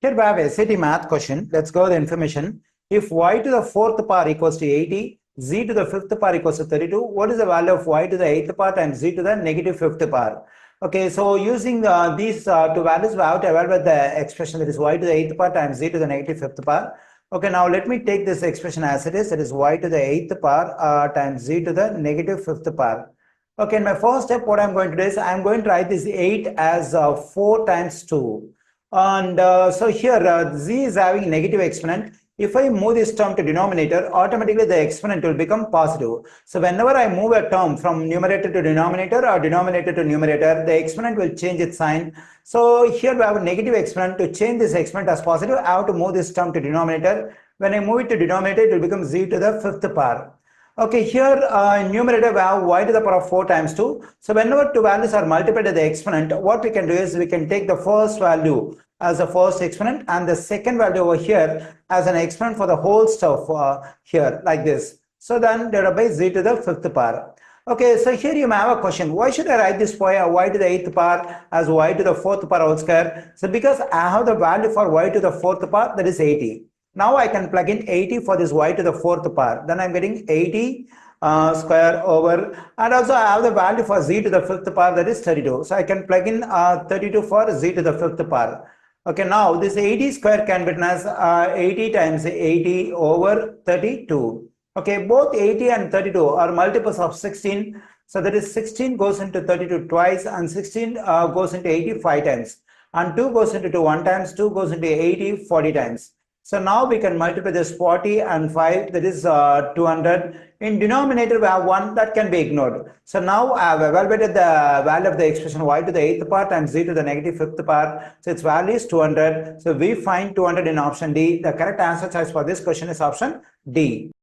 Here we have a SAT math question. Let's go the information. If y to the fourth power equals to 80, z to the fifth power equals to 32, what is the value of y to the eighth power times z to the negative fifth power? Okay, so using these two values, we have to evaluate the expression, that is y to the eighth power times z to the negative fifth power. Okay, now let me take this expression as it is, that is y to the eighth power times z to the negative fifth power. Okay, in my first step, what I'm going to do is I'm going to write this 8 as 4 times 2. And so here z is having negative exponent. If I move this term to denominator, automatically the exponent will become positive. So whenever I move a term from numerator to denominator or denominator to numerator, the exponent will change its sign. So here we have a negative exponent. To change this exponent as positive, I have to move this term to denominator. When I move it to denominator, it will become z to the fifth power. Okay, here in numerator we have y to the power of 4 times 2. So whenever two values are multiplied by the exponent, what we can do is we can take the first value as the first exponent and the second value over here as an exponent for the whole stuff here like this. So then divided by z to the fifth power. Okay, so here you may have a question. Why should I write this y to the eighth power as y to the fourth power whole square? So because I have the value for y to the fourth power, that is 80. Now I can plug in 80 for this y to the fourth power. Then I'm getting 80 square over, and also I have the value for z to the fifth power, that is 32. So I can plug in 32 for z to the fifth power. Okay, now this 80 square can be written as 80 times 80 over 32. Okay, both 80 and 32 are multiples of 16. So that is 16 goes into 32 twice and 16 goes into 80 5 times. And 2 goes into 2 1 times, 2 goes into 80 40 times. So now we can multiply this 40 and 5, that is 200. In denominator we have 1, that can be ignored. So now I have evaluated the value of the expression y to the eighth power times z to the negative fifth power. So its value is 200. So we find 200 in option D. The correct answer choice for this question is option D.